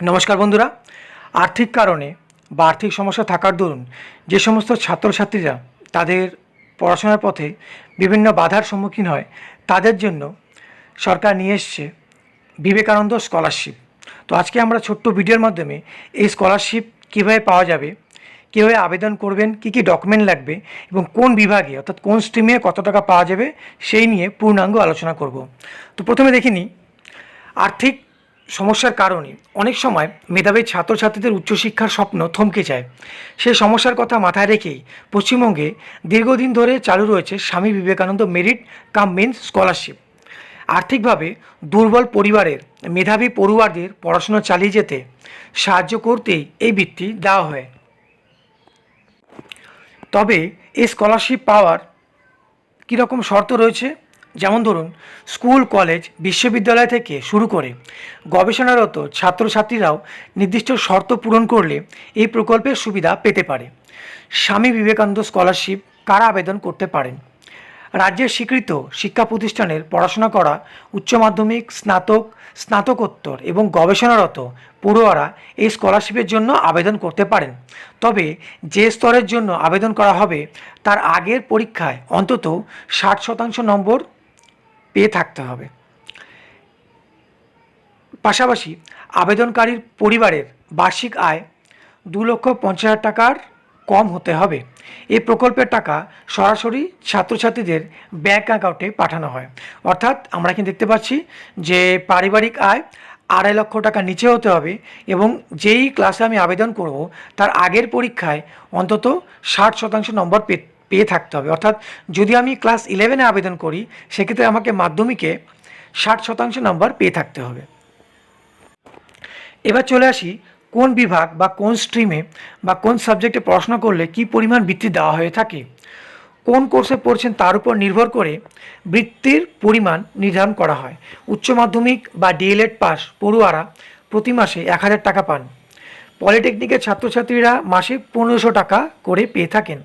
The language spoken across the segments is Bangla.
নমস্কার বন্ধুরা। আর্থিক কারণে বা আর্থিক সমস্যা থাকার দরুন যে সমস্ত ছাত্রছাত্রীরা তাদের পড়াশোনার পথে বিভিন্ন বাধার সম্মুখীন হয়, তাদের জন্য সরকার নিয়ে এসছে বিবেকানন্দ স্কলারশিপ। তো আজকে আমরা ছোট্ট ভিডিওর মাধ্যমে এই স্কলারশিপ কীভাবে পাওয়া যাবে, কীভাবে আবেদন করবেন, কী কী ডকুমেন্ট লাগবে এবং কোন বিভাগে অর্থাৎ কোন স্ট্রিমে কত টাকা পাওয়া যাবে সেই নিয়ে পূর্ণাঙ্গ আলোচনা করব। তো প্রথমে দেখে নিই, আর্থিক সমস্যার কারণে অনেক সময় মেধাবী ছাত্রছাত্রীদের উচ্চশিক্ষার স্বপ্ন থমকে যায়। সেই সমস্যার কথা মাথায় রেখেই পশ্চিমবঙ্গে দীর্ঘদিন ধরে চালু রয়েছে Swami Vivekananda merit cum means scholarship. আর্থিকভাবে দুর্বল পরিবারের মেধাবী পড়ুয়াদের পড়াশোনা চালিয়ে যেতে সাহায্য করতেই এই বৃত্তি দেওয়া হয়। তবে এই স্কলারশিপ পাওয়ার কীরকম শর্ত রয়েছে, যেমন ধরুন, স্কুল, কলেজ, বিশ্ববিদ্যালয় থেকে শুরু করে গবেষণারত ছাত্রছাত্রীরাও নির্দিষ্ট শর্ত পূরণ করলে এই প্রকল্পের সুবিধা পেতে পারে। স্বামী বিবেকানন্দ স্কলারশিপ কারা আবেদন করতে পারেন? রাজ্যের স্বীকৃত শিক্ষা প্রতিষ্ঠানের পড়াশোনা করা উচ্চ মাধ্যমিক, স্নাতক, স্নাতকোত্তর এবং গবেষণারত পড়ুয়ারা এই স্কলারশিপের জন্য আবেদন করতে পারেন। তবে যে স্তরের জন্য আবেদন করা হবে তার আগের পরীক্ষায় অন্তত 60% নম্বর পেয়ে থাকতে হবে। পাশাপাশি আবেদনকারীর পরিবারের বার্ষিক আয় 2,50,000 টাকার কম হতে হবে। এই প্রকল্পের টাকা সরাসরি ছাত্রছাত্রীদের ব্যাঙ্ক অ্যাকাউন্টে পাঠানো হয়। অর্থাৎ আমরা কিন্তু দেখতে পাচ্ছি যে পারিবারিক আয় 2.5 লক্ষ টাকা নিচে হতে হবে এবং যেই ক্লাসে আমি আবেদন করব তার আগের পরীক্ষায় অন্তত 60% নম্বর পেয়ে থাকতে হবে। অর্থাৎ যদি আমি ক্লাস 11-এ আবেদন করি, সেক্ষেত্রে আমাকে মাধ্যমিকে 60% নম্বর পেয়ে থাকতে হবে। এবার চলে আসি, কোন বিভাগ বা কোন স্ট্রিমে বা কোন সাবজেক্টে পড়াশোনা করলে কী পরিমাণ বৃত্তি দেওয়া হয়ে থাকে। কোন কোর্সে পড়ছেন তার উপর নির্ভর করে বৃত্তির পরিমাণ নির্ধারণ করা হয়। উচ্চ মাধ্যমিক বা ডিএলএড পাস পড়ুয়ারা প্রতি মাসে 1,000 টাকা পান। পলিটেকনিকের ছাত্রছাত্রীরা মাসে 1,500 টাকা করে পেয়ে থাকেন।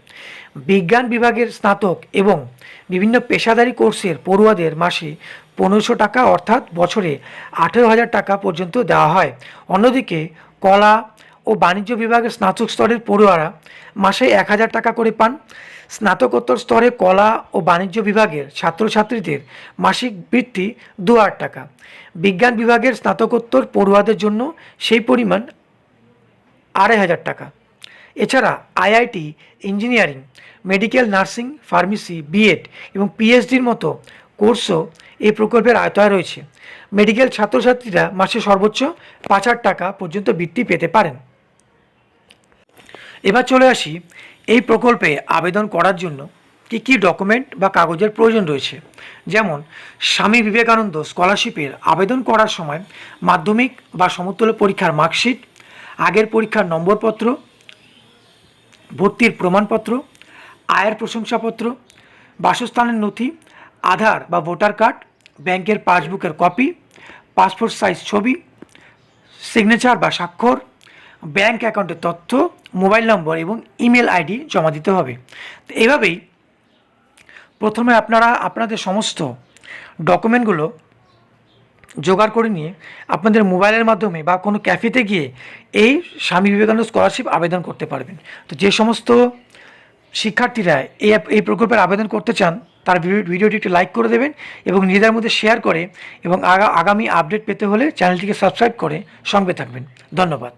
বিজ্ঞান বিভাগের স্নাতক এবং বিভিন্ন পেশাদারি কোর্সের পড়ুয়াদের মাসে 1,500 টাকা অর্থাৎ বছরে 18,000 টাকা পর্যন্ত দেওয়া হয়। অন্যদিকে কলা ও বাণিজ্য বিভাগের স্নাতক স্তরের পড়ুয়ারা মাসে 1,000 টাকা করে পান। স্নাতকোত্তর স্তরে কলা ও বাণিজ্য বিভাগের ছাত্রছাত্রীদের মাসিক বৃত্তি 2,000 টাকা। বিজ্ঞান বিভাগের স্নাতকোত্তর পড়ুয়াদের জন্য সেই পরিমাণ 2,500 টাকা। এছাড়া IIT, engineering, medical, nursing, pharmacy, BEd এবং পিএইচডির মতো কোর্সও এই প্রকল্পের আওতায় রয়েছে। মেডিকেল ছাত্রছাত্রীরা মাসে সর্বোচ্চ 5,000 টাকা পর্যন্ত বৃত্তি পেতে পারেন। এবার চলে আসি, এই প্রকল্পে আবেদন করার জন্য কী কী ডকুমেন্ট বা কাগজের প্রয়োজন রয়েছে। যেমন স্বামী বিবেকানন্দ স্কলারশিপের আবেদন করার সময় মাধ্যমিক বা সমতুল্য পরীক্ষার মার্কশিট, আগের পরীক্ষার নম্বরপত্র, ভর্তির প্রমাণপত্র, আয়ের প্রশংসাপত্র, বাসস্থানের নথি, আধার বা ভোটার কার্ড, ব্যাংকের পাসবুকের কপি, পাসপোর্ট সাইজ ছবি, সিগনেচার বা স্বাক্ষর, ব্যাংক অ্যাকাউন্টের তথ্য, মোবাইল নম্বর এবং ইমেল আইডি জমা দিতে হবে। তো এইভাবেই প্রথমে আপনারা আপনাদের সমস্ত ডকুমেন্টগুলো জোগাড় করে নিয়ে আপনাদের মোবাইলের মাধ্যমে বা কোনো ক্যাফেতে গিয়ে এই স্বামী বিবেকানন্দ স্কলারশিপ আবেদন করতে পারবেন। তো যে সমস্ত শিক্ষার্থীরা এই প্রকল্পের আবেদন করতে চান তার ভিডিওটি একটু লাইক করে দেবেন এবং নিজেদের মধ্যে শেয়ার করে এবং আগামী আপডেট পেতে হলে চ্যানেলটিকে সাবস্ক্রাইব করে সঙ্গে থাকবেন। ধন্যবাদ।